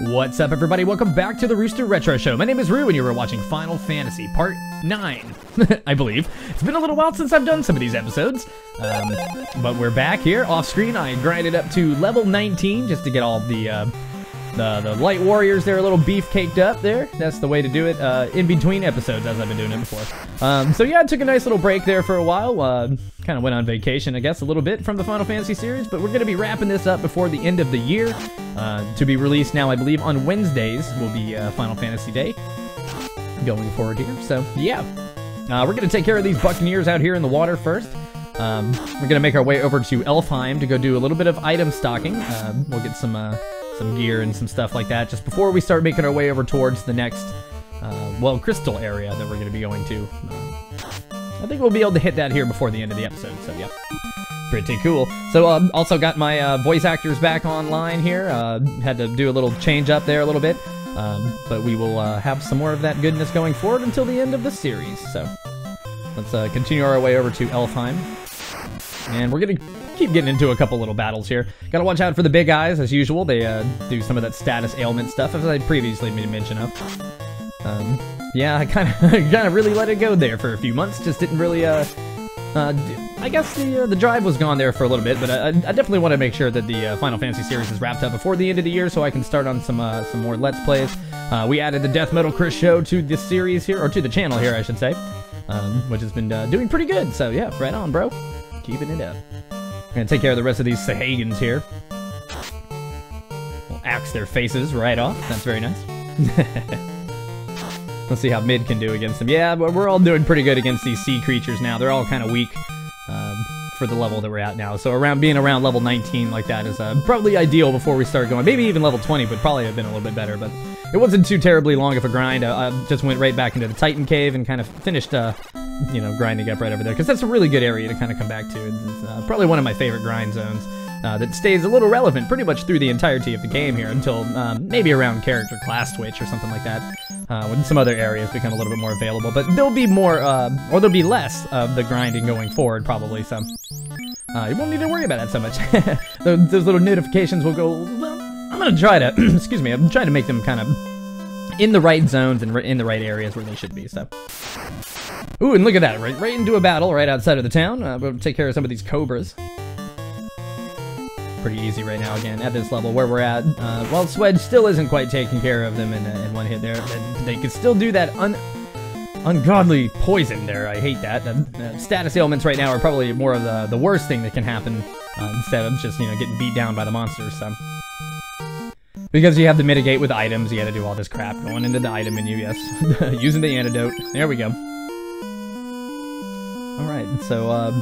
What's up, everybody? Welcome back to the Rooster Retro Show. My name is Rue, and you were watching Final Fantasy Part 9, I believe. It's been a little while since I've done some of these episodes, but we're back here off-screen. I grinded up to level 19 just to get all the light warriors there a little beef-caked up there. That's the way to do it in between episodes, as I've been doing it before. So yeah, I took a nice little break there for a while. Kind of went on vacation, I guess, a little bit from the Final Fantasy series, but we're going to be wrapping this up before the end of the year. To be released now, I believe, on Wednesdays will be Final Fantasy Day going forward here. So yeah, we're going to take care of these Buccaneers out here in the water first. We're going to make our way over to Elfheim to go do a little bit of item stocking. We'll get some gear and some stuff like that just before we start making our way over towards the next, well, crystal area that we're going to be going to. I think we'll be able to hit that here before the end of the episode, so yeah. Pretty cool. So, also got my voice actors back online here. Had to do a little change up there a little bit. But we will have some more of that goodness going forward until the end of the series. So, let's continue our way over to Elfheim. And we're going to keep getting into a couple little battles here. Gotta watch out for the big eyes, as usual. They do some of that status ailment stuff, as I previously made mention of. Yeah, I kind of really let it go there for a few months. Just didn't really, I guess the drive was gone there for a little bit, but I definitely want to make sure that the Final Fantasy series is wrapped up before the end of the year, so I can start on some more Let's Plays. We added the Death Metal Chris show to this series here, or to the channel here, I should say, which has been doing pretty good. So yeah, right on, bro. Keeping it up. I'm gonna take care of the rest of these Sahagins here. We'll axe their faces right off. That's very nice. Let's see how mid can do against them. Yeah, but we're all doing pretty good against these sea creatures now. They're all kind of weak for the level that we're at now. So being around level 19 like that is probably ideal before we start going. Maybe even level 20 would probably have been a little bit better, but it wasn't too terribly long of a grind. I just went right back into the Titan Cave and kind of finished, you know, grinding up right over there. Because that's a really good area to kind of come back to. It's probably one of my favorite grind zones. That stays a little relevant pretty much through the entirety of the game here until maybe around character class switch or something like that, when some other areas become a little bit more available. But there'll be more, or there'll be less of the grinding going forward probably, so you won't need to worry about that so much. Those little notifications will go, well, I'm going to try to, excuse me, I'm trying to make them kind of in the right zones and in the right areas where they should be, so. Ooh, and look at that, right into a battle right outside of the town. We'll take care of some of these cobras. Pretty easy right now, again, at this level where we're at. While Swedge still isn't quite taking care of them in one hit there, they can still do that ungodly poison there. I hate that. Status ailments right now are probably more of the worst thing that can happen instead of just, you know, getting beat down by the monsters, so. Because you have to mitigate with items, you gotta do all this crap going into the item menu, yes. Using the antidote. There we go. Alright, so,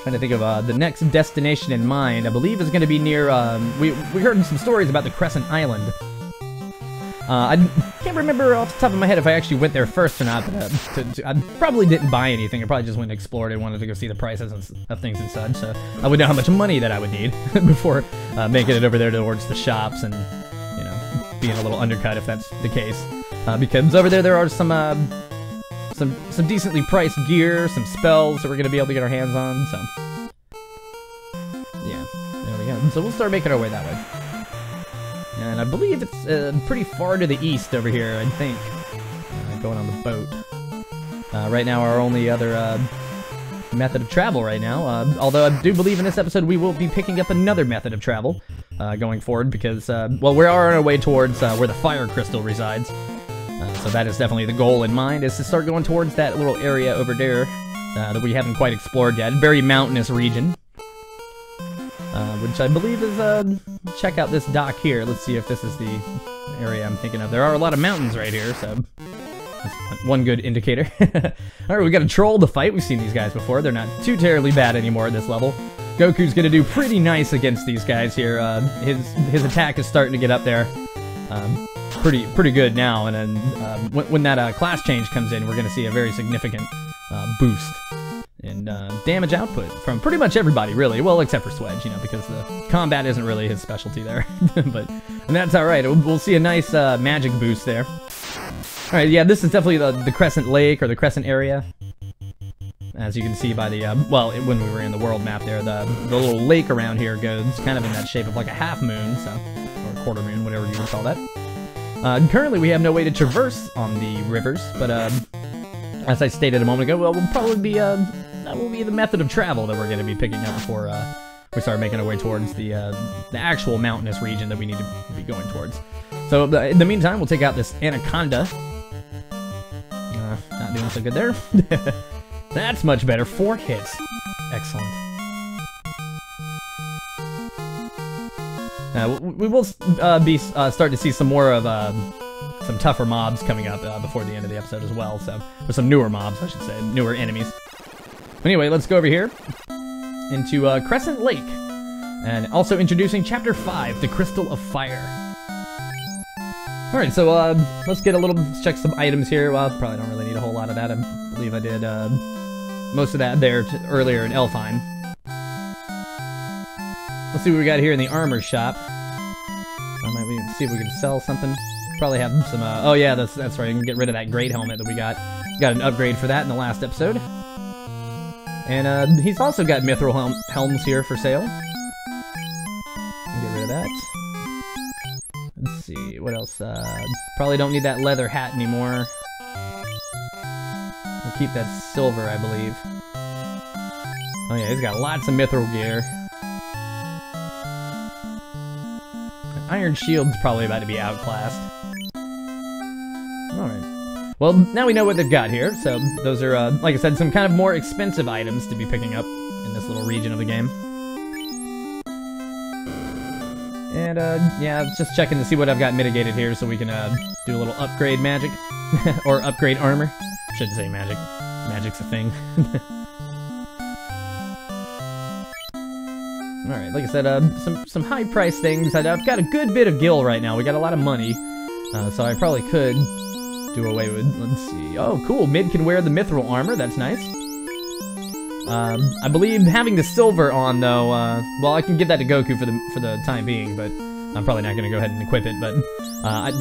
trying to think of the next destination in mind. I believe is going to be near. We heard some stories about the Crescent Island. I can't remember off the top of my head if I actually went there first or not. But I probably didn't buy anything. I probably just went and explored and wanted to go see the prices of things and such. So I would know how much money that I would need before making it over there towards the shops and, you know, being a little undercut if that's the case. Because over there are some decently priced gear, some spells that we're going to be able to get our hands on, so. Yeah, there we go. So we'll start making our way that way. And I believe it's pretty far to the east over here, I think. Going on the boat. Right now, our only other method of travel right now. Although I do believe in this episode we will be picking up another method of travel going forward because, well, we are on our way towards where the fire crystal resides. So that is definitely the goal in mind, is to start going towards that little area over there that we haven't quite explored yet. Very mountainous region. Which I believe is, check out this dock here. Let's see if this is the area I'm thinking of. There are a lot of mountains right here, so that's one good indicator. Alright, we got a troll to fight. We've seen these guys before. They're not too terribly bad anymore at this level. Goku's gonna do pretty nice against these guys here. His attack is starting to get up there. Pretty good now, and then when that class change comes in, we're going to see a very significant boost in damage output from pretty much everybody, really. Well, except for Swedge, you know, because the combat isn't really his specialty there. And that's all right. We'll see a nice magic boost there. All right, yeah, this is definitely the Crescent Lake or the Crescent area. As you can see by the well, when we were in the world map there, the little lake around here goes kind of in that shape of like a half moon, so. quarter moon, whatever you would call that. Currently, we have no way to traverse on the rivers, but as I stated a moment ago, well, we'll probably be that will be the method of travel that we're going to be picking up before we start making our way towards the actual mountainous region that we need to be going towards. So in the meantime, we'll take out this anaconda. Not doing so good there. That's much better. 4 hits. Excellent. We will be starting to see some more of some tougher mobs coming up before the end of the episode as well. So, or some newer mobs, I should say, newer enemies. Anyway, let's go over here into Crescent Lake, and also introducing Chapter 5, the Crystal of Fire. All right, so let's check some items here. Well, probably don't really need a whole lot of that. I believe I did most of that there earlier in Elfheim. Let's see what we got here in the armor shop. Might we see if we can sell something. Probably have some. Oh yeah, that's right. I can get rid of that great helmet that we got. Got an upgrade for that in the last episode. And he's also got mithril helms here for sale. Get rid of that. Let's see, what else? Probably don't need that leather hat anymore. We'll keep that silver, I believe. Oh yeah, he's got lots of mithril gear. Iron Shield's probably about to be outclassed. Alright. Well, now we know what they've got here, so those are, like I said, some kind of more expensive items to be picking up in this little region of the game. And, yeah, just checking to see what I've got mitigated here so we can, do a little upgrade magic. Or upgrade armor. Shouldn't say magic. Magic's a thing. Alright, like I said, some high-priced things. I've got a good bit of gil right now. We got a lot of money. So I probably could do away with... Let's see. Oh, cool. Mid can wear the mithril armor. That's nice. I believe having the silver on, though... well, I can give that to Goku for the time being, but I'm probably not going to go ahead and equip it. But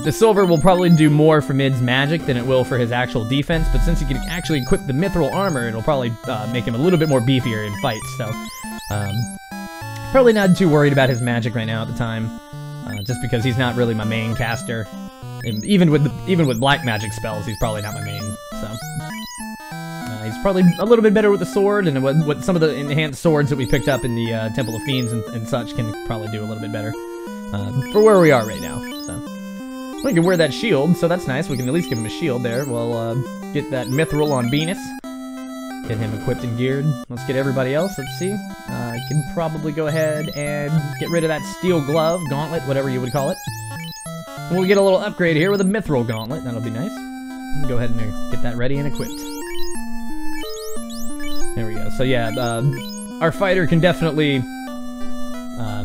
the silver will probably do more for Mid's magic than it will for his actual defense. But since he can actually equip the mithril armor, it'll probably make him a little bit more beefier in fights. So... probably not too worried about his magic right now at the time, just because he's not really my main caster. And even with black magic spells, he's probably not my main. So he's probably a little bit better with the sword, and what some of the enhanced swords that we picked up in the Temple of Fiends and such can probably do a little bit better for where we are right now. So we can wear that shield, so that's nice. We can at least give him a shield there. We'll get that mithril on Venus. Get him equipped and geared. Let's get everybody else. Let's see. I can probably go ahead and get rid of that steel glove, gauntlet, whatever you would call it. We'll get a little upgrade here with a mithril gauntlet. That'll be nice. Go ahead and get that ready and equipped. There we go. So yeah, our fighter can definitely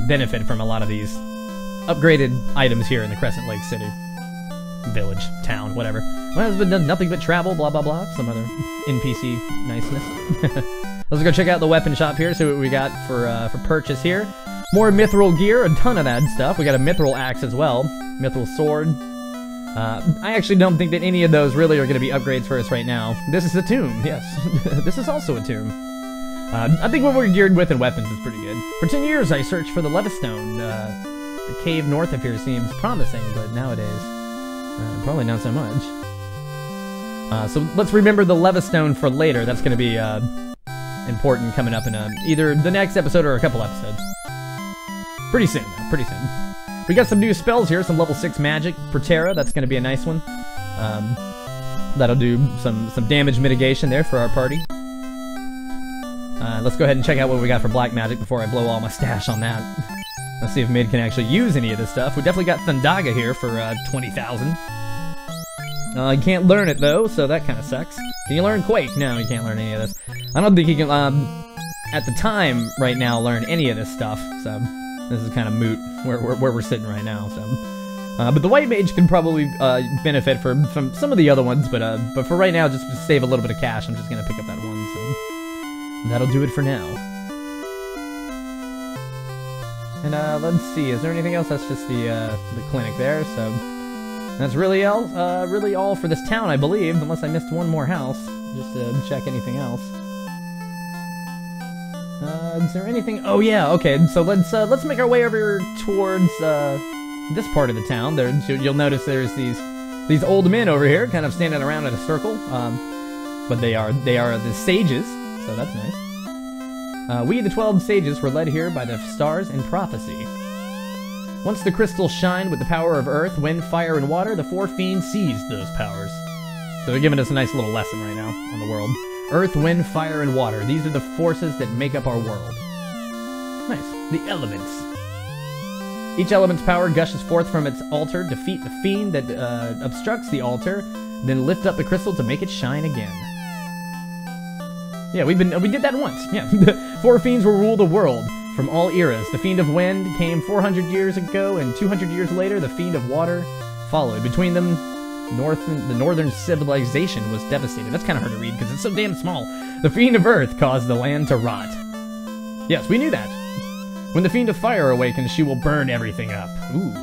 benefit from a lot of these upgraded items here in the Crescent Lake City. Village, town, whatever. Well, it's been done nothing but travel, blah, blah, blah. Some other NPC niceness. Let's go check out the weapon shop here, see what we got for purchase here. More mithril gear, a ton of that stuff. We got a mithril axe as well. Mithril sword. I actually don't think that any of those really are going to be upgrades for us right now. This is a tomb, yes. This is also a tomb. I think what we're geared with in weapons is pretty good. For 10 years, I searched for the Levistone. The cave north of here seems promising, but nowadays... probably not so much. So let's remember the Levistone for later. That's going to be important coming up in either the next episode or a couple episodes. Pretty soon, though. Pretty soon. We got some new spells here. Some level 6 magic. Protera. That's going to be a nice one. That'll do some damage mitigation there for our party. Let's go ahead and check out what we got for black magic before I blow all my stash on that. Let's see if Mid can actually use any of this stuff. We definitely got Thundaga here for 20,000. You can't learn it though, so that kind of sucks. Can you learn Quake? No, you can't learn any of this. I don't think you can, at the time right now, learn any of this stuff. So this is kind of moot where we're sitting right now. So, but the White Mage can probably benefit from some of the other ones. But for right now, just to save a little bit of cash, I'm just gonna pick up that one. So that'll do it for now. And let's see, is there anything else? That's just the clinic there, so that's really all for this town, I believe, unless I missed one more house, just to check anything else. Is there anything? Oh yeah, okay, so let's make our way over towards this part of the town, you'll notice there's these old men over here, kind of standing around in a circle. But they are the sages, so that's nice. We, the 12 sages, were led here by the stars and prophecy. Once the crystals shine with the power of earth, wind, fire, and water, the four fiends seized those powers. So they're giving us a nice little lesson right now on the world. Earth, wind, fire, and water. These are the forces that make up our world. Nice. The elements. Each element's power gushes forth from its altar, defeat the fiend that obstructs the altar, then lift up the crystal to make it shine again. Yeah, we did that once. Yeah, the four fiends will rule the world from all eras. The fiend of wind came 400 years ago, and 200 years later, the fiend of water followed. Between them, the northern civilization was devastated. That's kind of hard to read because it's so damn small. The fiend of earth caused the land to rot. Yes, we knew that. When the fiend of fire awakens, she will burn everything up. Ooh,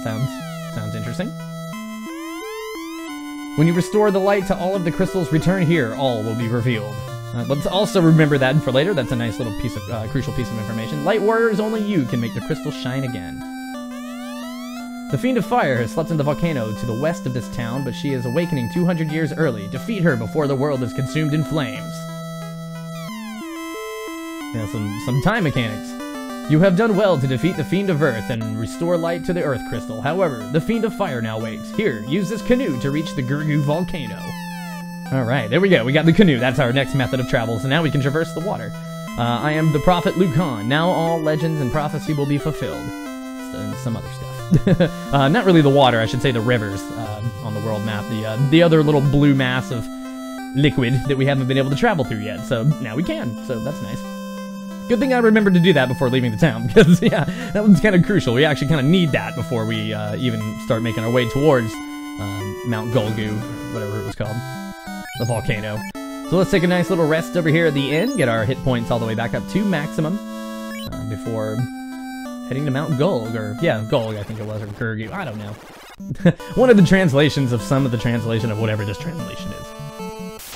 sounds interesting. When you restore the light to all of the crystals, return here. All will be revealed. Let's also remember that for later. That's a nice little piece of crucial piece of information. Light warriors, only you can make the crystals shine again. The Fiend of Fire has slept in the volcano to the west of this town, but she is awakening 200 years early. Defeat her before the world is consumed in flames. Yeah, some time mechanics. You have done well to defeat the Fiend of Earth and restore light to the Earth Crystal. However, the Fiend of Fire now waits. Here, use this canoe to reach the Gurgu Volcano. Alright, there we go. We got the canoe. That's our next method of travel, so now we can traverse the water. I am the Prophet Lucan. Now all legends and prophecy will be fulfilled. And some other stuff. Not really the water, I should say the rivers on the world map. The other little blue mass of liquid that we haven't been able to travel through yet. So now we can, so that's nice. Good thing I remembered to do that before leaving the town, because, yeah, that one's kind of crucial. We actually kind of need that before we even start making our way towards Mount Golgu, whatever it was called, the volcano. So let's take a nice little rest over here at the inn, get our hit points all the way back up to maximum before heading to Mount Gulg, or, yeah, Gulg, I think it was, or Gurgu, I don't know. One of the translations of some of the translation of whatever this translation is.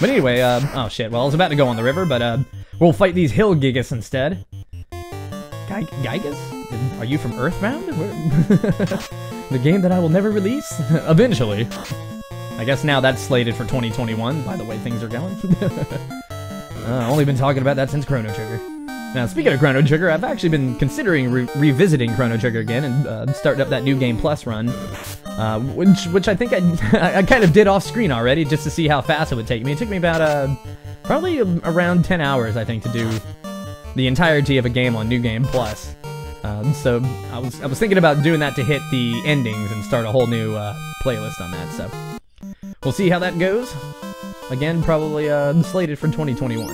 But anyway, oh shit, well, I was about to go on the river, but, we'll fight these hill gigas instead. Gigas? Are you from Earthbound? The game that I will never release? Eventually. I guess now that's slated for 2021, by the way things are going. I've only been talking about that since Chrono Trigger. Now, speaking of Chrono Trigger, I've actually been considering revisiting Chrono Trigger again and starting up that New Game Plus run. Which I think I kind of did off screen already, just to see how fast it would take me. It took me about, probably around 10 hours, I think, to do the entirety of a game on New Game Plus. So I was thinking about doing that to hit the endings and start a whole new playlist on that. So we'll see how that goes. Again, probably slated for 2021.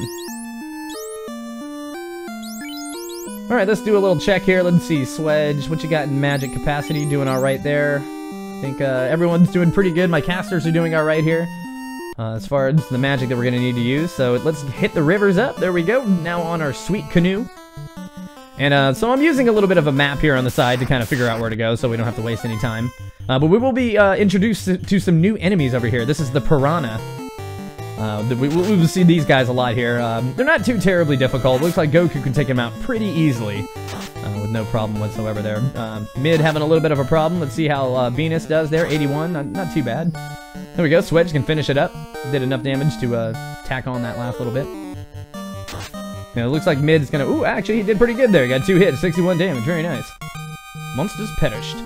All right, let's do a little check here. Let's see, Swedge, what you got in magic capacity? Doing all right there. I think everyone's doing pretty good. My casters are doing all right here. As far as the magic that we're going to need to use. So let's hit the rivers up. There we go. Now on our sweet canoe. And so I'm using a little bit of a map here on the side to kind of figure out where to go so we don't have to waste any time. But we will be introduced to some new enemies over here. This is the Piranha. We will see these guys a lot here. They're not too terribly difficult. Looks like Goku can take them out pretty easily. With no problem whatsoever there. Mid having a little bit of a problem. Let's see how Venus does there. 81. Not too bad. There we go. Swedge can finish it up. Did enough damage to tack on that last little bit. Yeah, it looks like Mid's gonna... Ooh, actually, he did pretty good there. He got 2 hits, 61 damage. Very nice. Monsters perished.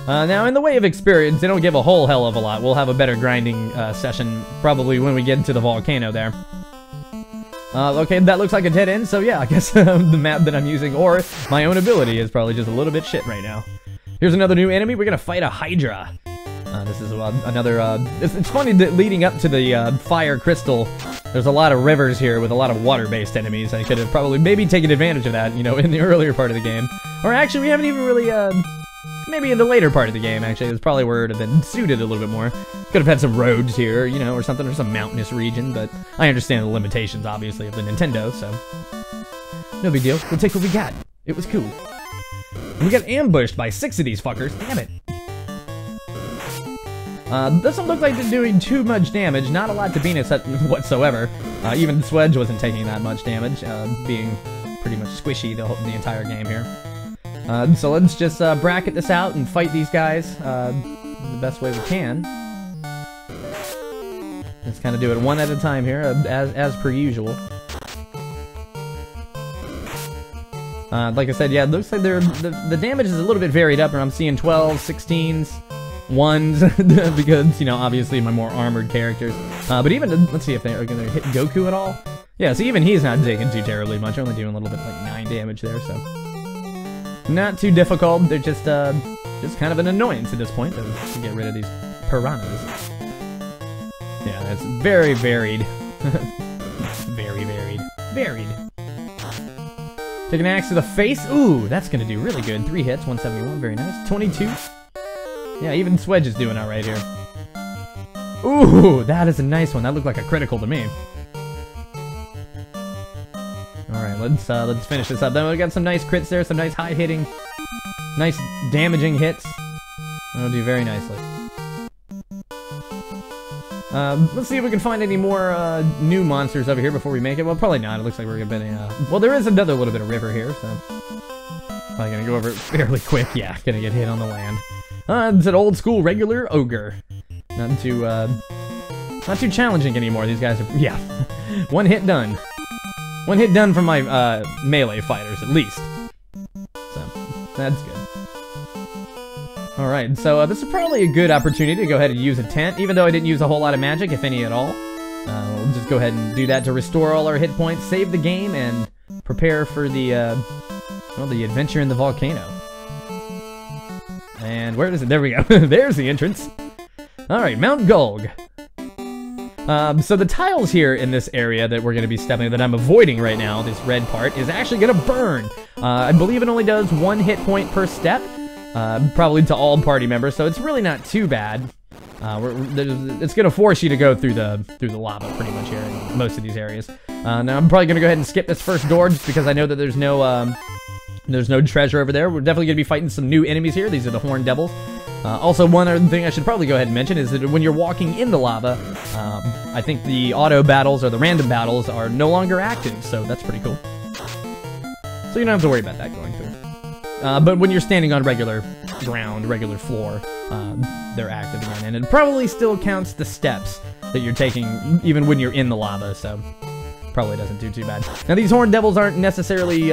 Now, in the way of experience, they don't give a whole hell of a lot. We'll have a better grinding session probably when we get into the volcano there. Okay, that looks like a dead end, so yeah, I guess the map that I'm using, or my own ability, is probably just a little bit shit right now. Here's another new enemy. We're gonna fight a Hydra. This is another, it's funny that leading up to the fire crystal, there's a lot of rivers here with a lot of water-based enemies. I could have probably maybe taken advantage of that, you know, in the earlier part of the game. Or actually, we haven't even really, maybe in the later part of the game, actually. It's probably where it would have been suited a little bit more. Could have had some roads here, you know, or something, or some mountainous region, but I understand the limitations, obviously, of the Nintendo, so no big deal. We'll take what we got. It was cool. And we got ambushed by 6 of these fuckers. Damn it. Doesn't look like they're doing too much damage. Not a lot to Venus whatsoever. Even Swedge wasn't taking that much damage, being pretty much squishy the entire game here. So let's just bracket this out and fight these guys the best way we can. Let's kind of do it one at a time here, as per usual. Like I said, yeah, it looks like the damage is a little bit varied up, and I'm seeing 12s, 16s, 1s, because, you know, obviously my more armored characters. But even, let's see if they're going to hit Goku at all. Yeah, so even he's not taking too terribly much, only doing a little bit, like 9 damage there, so... Not too difficult, they're just kind of an annoyance at this point to get rid of these piranhas. Yeah, that's very varied. Very varied. Varied. Take an axe to the face. Ooh, that's gonna do really good. 3 hits, 171, very nice. 22. Yeah, even Swedge is doing alright here. Ooh, that is a nice one. That looked like a critical to me. Alright, let's finish this up. Then we got some nice crits there, some nice high-hitting, nice damaging hits. That'll do very nicely. Let's see if we can find any more new monsters over here before we make it. Well, probably not. It looks like we're gonna be... well, there is another little bit of river here, so... Probably gonna go over it fairly quick. Yeah, gonna get hit on the land. It's an old-school regular ogre. Not too challenging anymore. These guys are... Yeah. One hit done. One hit done from my melee fighters, at least. So, that's good. Alright, so this is probably a good opportunity to go ahead and use a tent, even though I didn't use a whole lot of magic, if any at all. We'll just go ahead and do that to restore all our hit points, save the game, and prepare for the, well, the adventure in the volcano. And where is it? There we go. There's the entrance. Alright, Mount Gulg. So the tiles here in this area that we're going to be stepping, that I'm avoiding right now, this red part, is actually going to burn. I believe it only does 1 hit point per step, probably to all party members, so it's really not too bad. It's going to force you to go through the lava pretty much here in most of these areas. Now I'm probably going to go ahead and skip this first door just because I know that there's no treasure over there. We're definitely going to be fighting some new enemies here. These are the Horned Devils. Also, one other thing I should probably go ahead and mention is that when you're walking in the lava, I think the auto battles or the random battles are no longer active, so that's pretty cool. So you don't have to worry about that going through. But when you're standing on regular ground, regular floor, they're active again, and it probably still counts the steps that you're taking even when you're in the lava, so probably doesn't do too bad. Now, these Horned Devils aren't necessarily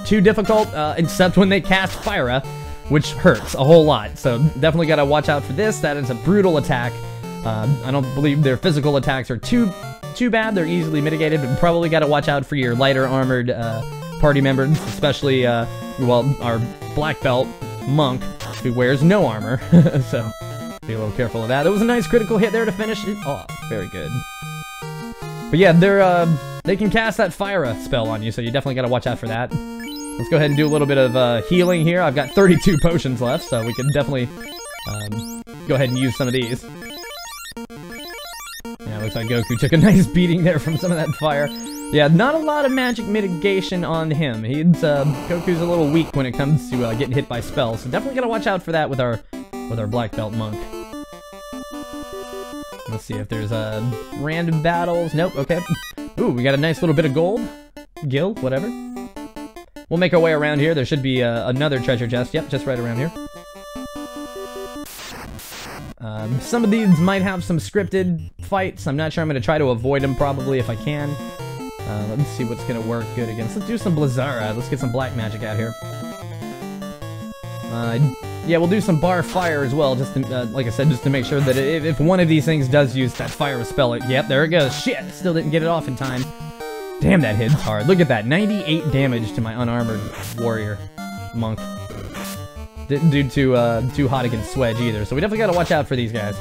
too difficult, except when they cast Fire, which hurts a whole lot, so definitely gotta watch out for this. That is a brutal attack. I don't believe their physical attacks are too bad. They're easily mitigated, but probably gotta watch out for your lighter armored party members, especially, well, our black belt monk, who wears no armor, so be a little careful of that. That was a nice critical hit there to finish it off. Very good. But yeah, they can cast that Fire spell on you, so you definitely gotta watch out for that. Let's go ahead and do a little bit of healing here. I've got 32 potions left, so we can definitely go ahead and use some of these. Yeah, looks like Goku took a nice beating there from some of that fire. Yeah, not a lot of magic mitigation on him. Goku's a little weak when it comes to getting hit by spells, so definitely gotta watch out for that with our black belt monk. Let's see if there's random battles. Nope. Okay. Ooh, we got a nice little bit of gold. Gil, whatever. We'll make our way around here. There should be another treasure chest. Yep, just right around here. Some of these might have some scripted fights. I'm not sure. I'm going to try to avoid them probably if I can. Let's see what's going to work good against. Let's do some Blizzara. Let's get some black magic out here. Yeah, we'll do some bar fire as well, just to, like I said, just to make sure that if one of these things does use that fire spell, yep, there it goes. Shit, still didn't get it off in time. Damn, that hits hard. Look at that, 98 damage to my unarmored warrior monk. Didn't do too hot against Swedge either, so we definitely gotta watch out for these guys.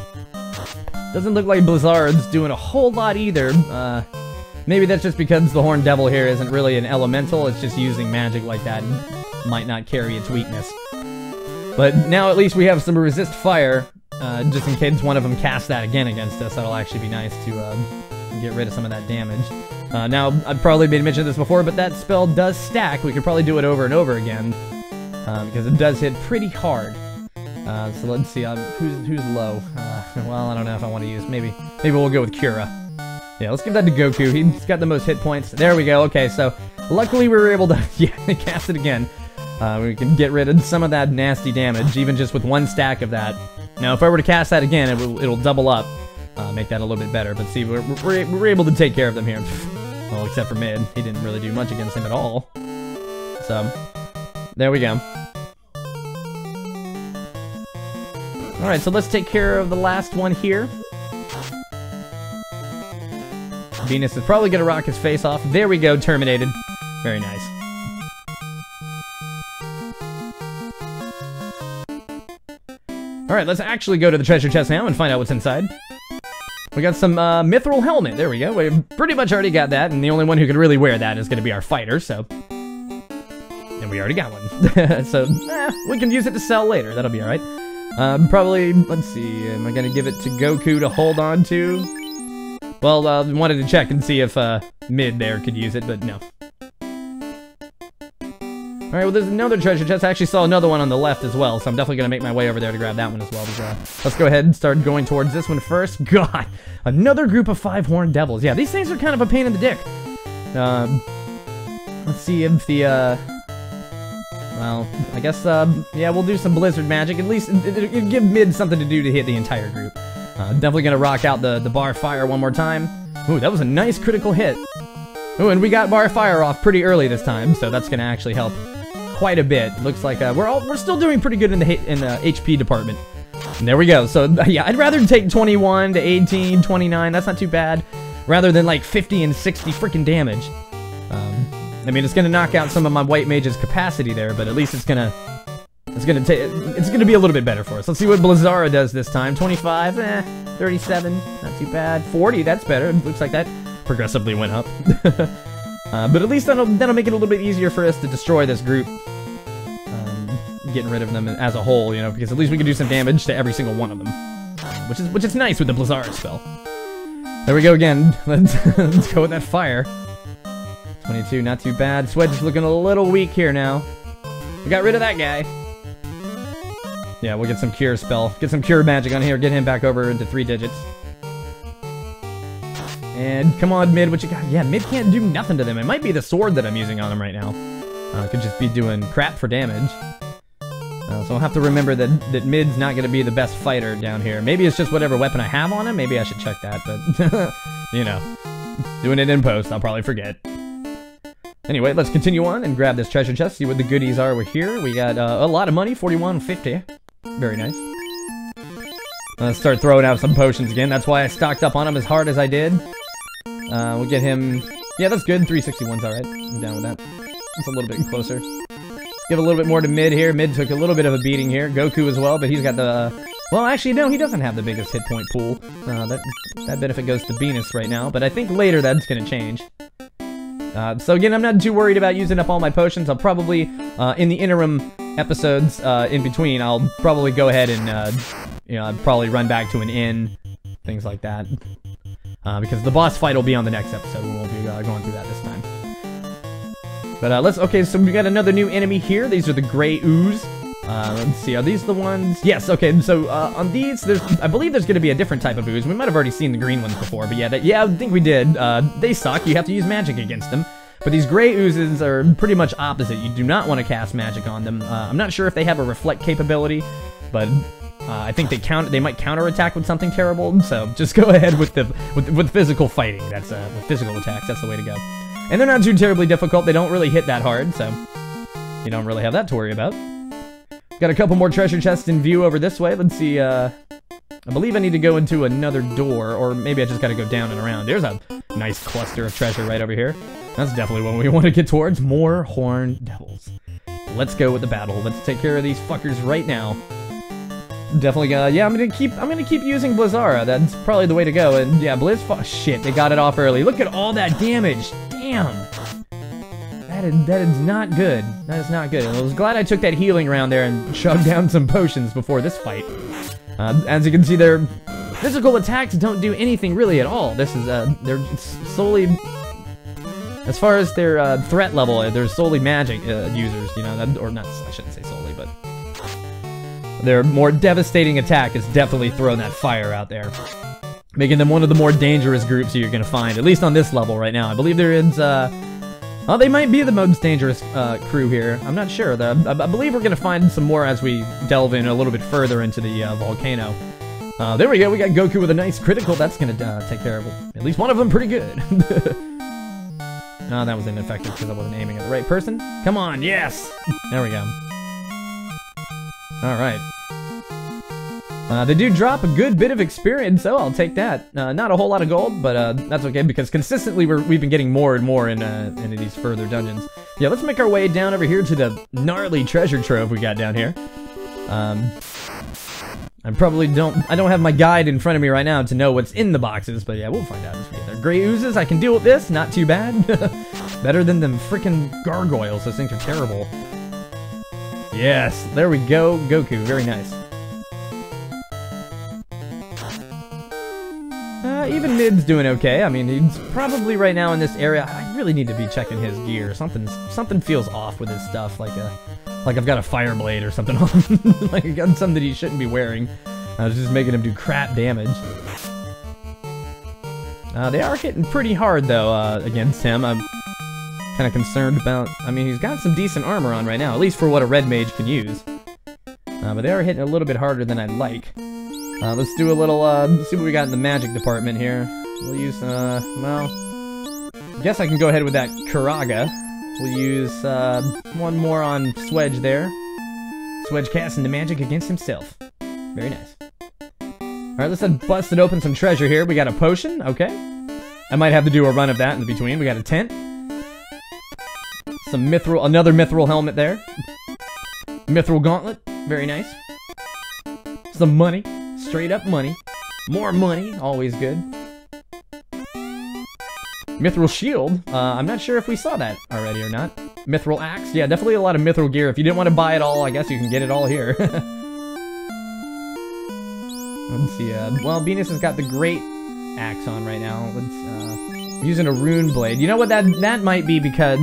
Doesn't look like Blizzard's doing a whole lot either. Maybe that's just because the Horned Devil here isn't really an elemental, it's just using magic like that and might not carry its weakness. But now at least we have some resist fire, just in case one of them casts that again against us. That'll actually be nice to get rid of some of that damage. Now, I've probably made mention of this before, but that spell does stack. We could probably do it over and over again, because it does hit pretty hard. So let's see, who's low? Well, I don't know if I want to use, maybe we'll go with Cura. Yeah, let's give that to Goku. He's got the most hit points. There we go. Okay, so luckily we were able to, yeah, cast it again. We can get rid of some of that nasty damage, even just with one stack of that. Now, if I were to cast that again, it'll double up, make that a little bit better. But see, we're able to take care of them here. Well, except for mid. He didn't really do much against him at all. So, there we go. Alright, so let's take care of the last one here. Venus is probably going to rock his face off. There we go, terminated. Very nice. Alright, let's actually go to the treasure chest now and find out what's inside. We got some mithril helmet. There we go. We pretty much already got that, and the only one who could really wear that is going to be our fighter, so... And we already got one. So, we can use it to sell later. That'll be alright. Probably, let's see, am I going to give it to Goku to hold on to? Well, wanted to check and see if mid there could use it, but no. Alright, well there's another treasure chest. I actually saw another one on the left as well, so I'm definitely going to make my way over there to grab that one as well. But, let's go ahead and start going towards this one first. God, another group of 5 horned devils. Yeah, these things are kind of a pain in the dick. Let's see if the, well, I guess, yeah, we'll do some blizzard magic. At least, it'll give mid something to do to hit the entire group. Definitely gonna rock out the bar fire one more time. Ooh, that was a nice critical hit. Ooh, and we got bar fire off pretty early this time, so that's gonna actually help quite a bit. Looks like we're still doing pretty good in the HP department. And there we go. So yeah, I'd rather take 21 to 18, 29. That's not too bad, rather than like 50 and 60 freaking damage. I mean, it's gonna knock out some of my white mage's capacity there, but at least it's gonna be a little bit better for us. Let's see what Blizzara does this time. 25, 37, not too bad. 40, that's better. It looks like that progressively went up. But at least that'll make it a little bit easier for us to destroy this group. Getting rid of them as a whole, you know, because at least we can do some damage to every single one of them. Which is nice with the Blizzara spell. There we go again. Let's go with that fire. 22, not too bad. Swedge is looking a little weak here now. We got rid of that guy. Yeah, we'll get some cure spell. Get some cure magic on here. Get him back over into 3 digits. And come on, mid, what you got? Yeah, mid can't do nothing to them. It might be the sword that I'm using on him right now. Could just be doing crap for damage. So I'll have to remember that mid's not going to be the best fighter down here. Maybe it's just whatever weapon I have on him. Maybe I should check that, but, you know, doing it in post, I'll probably forget. Anyway, let's continue on and grab this treasure chest, see what the goodies are with here. We got a lot of money, 41.50. Very nice. Let's start throwing out some potions again. That's why I stocked up on him as hard as I did. We'll get him... Yeah, that's good. 361's alright. I'm down with that. It's a little bit closer. Let's give a little bit more to mid here. Mid took a little bit of a beating here. Goku as well, but he's got the... Well, actually, no, he doesn't have the biggest hit point pool. That benefit goes to Venus right now, but I think later that's going to change. So again, I'm not too worried about using up all my potions. I'll probably, in the interim episodes in between, I'll probably go ahead and, you know, I'd probably run back to an inn, things like that. Because the boss fight will be on the next episode. We won't be going through that this time. But okay, so we got another new enemy here. These are the Gray Ooze. Let's see, are these the ones? Yes, okay, so on these, I believe there's going to be a different type of ooze. We might have already seen the green ones before, but yeah, I think we did. They suck, you have to use magic against them. But these gray oozes are pretty much opposite. You do not want to cast magic on them. I'm not sure if they have a reflect capability, but I think they might counterattack with something terrible, so just go ahead with physical fighting. That's with physical attacks, that's the way to go. And they're not too terribly difficult, they don't really hit that hard, so you don't really have that to worry about. Got a couple more treasure chests in view over this way. Let's see, I believe I need to go into another door, or maybe I just gotta go down and around. There's a nice cluster of treasure right over here. That's definitely what we want to get towards. More horned devils. Let's go with the battle. Let's take care of these fuckers right now. Definitely yeah, I'm gonna keep using Blizzara. That's probably the way to go. And yeah, shit, they got it off early. Look at all that damage. Damn. That is not good. That is not good. I was glad I took that healing round there and shoved down some potions before this fight. As you can see, their physical attacks don't do anything really at all. This is, they're solely... As far as their threat level, they're solely magic users, you know, or not, I shouldn't say solely, but... Their more devastating attack is definitely throwing that fire out there. Making them one of the more dangerous groups you're gonna find, at least on this level right now. I believe there is, Oh, they might be the most dangerous crew here. I'm not sure. I believe we're going to find some more as we delve in a little bit further into the volcano. There we go. We got Goku with a nice critical. That's going to take care of at least one of them pretty good. Oh, that was ineffective because I wasn't aiming at the right person. Come on, yes! There we go. Alright. They do drop a good bit of experience, so I'll take that. Not a whole lot of gold, but that's okay, because consistently we've been getting more and more into these further dungeons. Yeah, let's make our way down over here to the gnarly treasure trove we got down here. I don't have my guide in front of me right now to know what's in the boxes, but yeah, we'll find out as we get there. Gray oozes, I can deal with this, not too bad. Better than them frickin' gargoyles, those things are terrible. Yes, there we go, Goku, very nice. Even Mid's doing okay. I mean, he's probably right now in this area. I really need to be checking his gear. Something feels off with his stuff, like I've got a fire blade or something on. Like I got something that he shouldn't be wearing. I was just making him do crap damage. They are hitting pretty hard though against him. I'm kind of concerned about. I mean, he's got some decent armor on right now, at least for what a red mage can use. But they are hitting a little bit harder than I'd like. Let's do a little, let's see what we got in the magic department here. We'll use, well, I guess I can go ahead with that Karaga. We'll use, one more on Swedge there. Swedge casting the magic against himself. Very nice. Alright, let's bust it open some treasure here. We got a potion, okay. I might have to do a run of that in between. We got a tent. Some mithril, another mithril helmet there. Mithril gauntlet, very nice. Some money. Straight up money. More money, always good. Mithril shield. I'm not sure if we saw that already or not. Mithril axe. Yeah, definitely a lot of mithril gear. If you didn't want to buy it all, I guess you can get it all here. Let's see. Well, Venus has got the great axe on right now. Let's using a rune blade. You know what? That might be because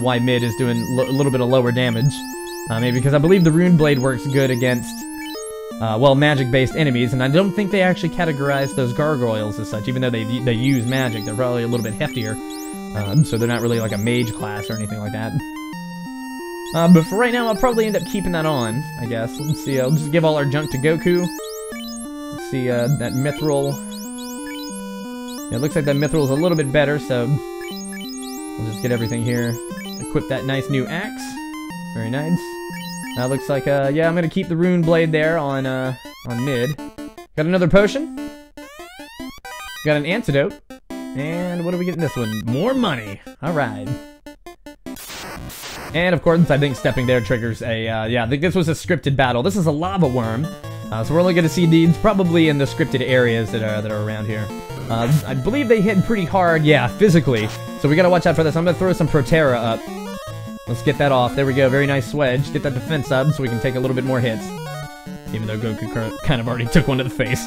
why Mid is doing a little bit of lower damage. Maybe because I believe the rune blade works good against. Well, magic-based enemies, and I don't think they actually categorize those gargoyles as such, even though they use magic. They're probably a little bit heftier, so they're not really like a mage class or anything like that. But for right now, I'll probably end up keeping that on, I guess. Let's see, I'll just give all our junk to Goku. Let's see, that mithril. Yeah, it looks like that mithril is a little bit better, so we'll just get everything here. Equip that nice new axe. Very nice. That looks like, yeah, I'm gonna keep the rune blade there on Mid. Got another potion. Got an antidote. And what do we get in this one? More money. Alright. And of course, I think stepping there triggers a, yeah, I think this was a scripted battle. This is a lava worm. So we're only gonna see these probably in the scripted areas that are around here. I believe they hit pretty hard, yeah, physically. So we gotta watch out for this. I'm gonna throw some Protera up. Let's get that off. There we go. Very nice Swedge. Get that defense up so we can take a little bit more hits. Even though Goku kind of already took one to the face.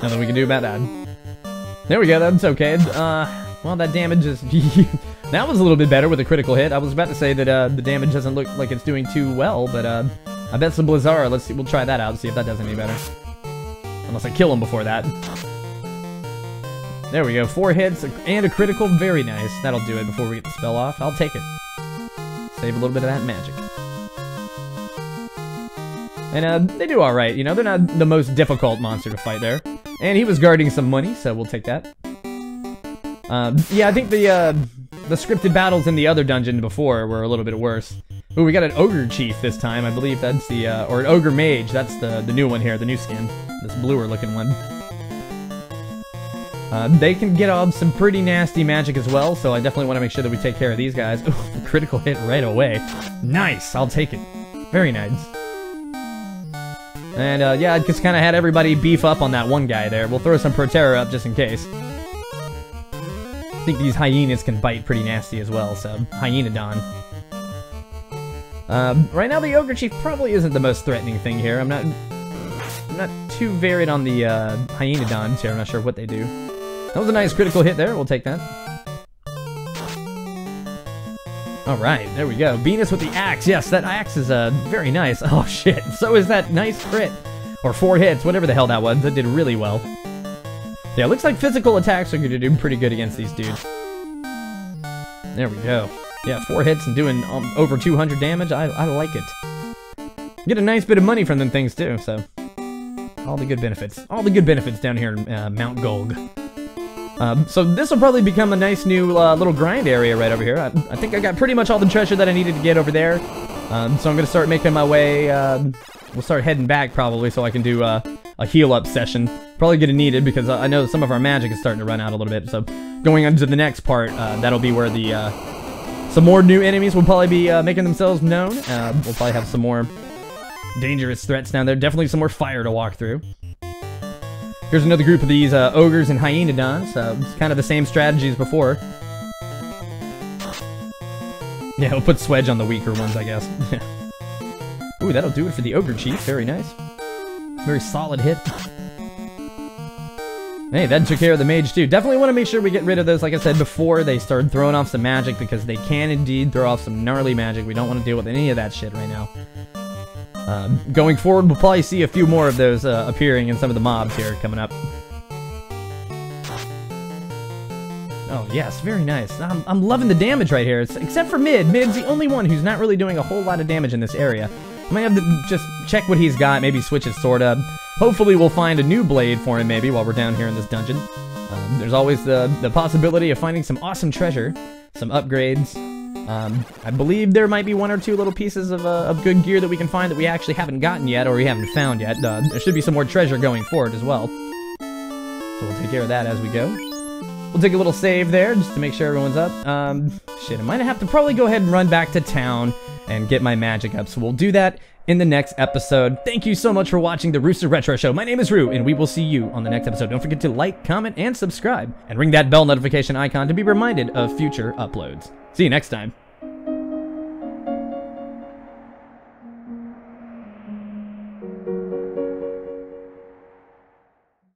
Nothing we can do about that. There we go. That's okay. Well, that damage is... that was a little bit better with a critical hit. I was about to say that the damage doesn't look like it's doing too well, but I bet some Blizzara. Let's see. We'll try that out and see if that does any better. Unless I kill him before that. There we go. 4 hits and a critical. Very nice. That'll do it before we get the spell off. I'll take it. Save a little bit of that magic. And they do alright, you know, they're not the most difficult monster to fight there. And he was guarding some money, so we'll take that. Yeah, I think the scripted battles in the other dungeon before were a little bit worse. Ooh, we got an Ogre Chief this time, I believe that's the, or an Ogre Mage, that's the new one here, the new skin. This bluer looking one. They can get off some pretty nasty magic as well, so I definitely want to make sure that we take care of these guys. Ooh, critical hit right away. Nice, I'll take it. Very nice. And yeah, I just kind of had everybody beef up on that one guy there. We'll throw some Protera up just in case. I think these hyenas can bite pretty nasty as well, so Hyenodon. Right now the Ogre Chief probably isn't the most threatening thing here. I'm not too varied on the Hyenodons here. I'm not sure what they do. That was a nice critical hit there. We'll take that. Alright, there we go. Venus with the axe. Yes, that axe is very nice. Oh, shit. So is that nice crit. Or 4 hits, whatever the hell that was. That did really well. Yeah, it looks like physical attacks are going to do pretty good against these dudes. There we go. Yeah, 4 hits and doing over 200 damage. I like it. Get a nice bit of money from them things too, so all the good benefits. All the good benefits down here in Mount Golg. So this will probably become a nice new little grind area right over here. I think I got pretty much all the treasure that I needed to get over there. So I'm going to start making my way. We'll start heading back probably so I can do a heal-up session. Probably going to need it because I know some of our magic is starting to run out a little bit. So going on to the next part, that'll be where the some more new enemies will probably be making themselves known. We'll probably have some more dangerous threats down there. Definitely some more fire to walk through. Here's another group of these ogres and hyenodons. It's kind of the same strategy as before. Yeah, we'll put Swedge on the weaker ones, I guess. Ooh, that'll do it for the ogre chief. Very nice. Very solid hit. Hey, that took care of the mage too. Definitely want to make sure we get rid of those, like I said before, they start throwing off some magic because they can indeed throw off some gnarly magic. We don't want to deal with any of that shit right now. Going forward, we'll probably see a few more of those appearing in some of the mobs here coming up. Oh, yes, very nice. I'm loving the damage right here, except for Mid. Mid's the only one who's not really doing a whole lot of damage in this area. I might have to just check what he's got, maybe switch his sword up. Hopefully we'll find a new blade for him maybe while we're down here in this dungeon. There's always the possibility of finding some awesome treasure, some upgrades. I believe there might be 1 or 2 little pieces of good gear that we can find that we actually haven't gotten yet or we haven't found yet. There should be some more treasure going forward as well. So we'll take care of that as we go. We'll take a little save there just to make sure everyone's up. Shit, I might have to probably go ahead and run back to town and get my magic up. So we'll do that in the next episode. Thank you so much for watching the Rooster Retro Show. My name is Rue, and we will see you on the next episode. Don't forget to like, comment, and subscribe, and ring that bell notification icon to be reminded of future uploads. See you next time.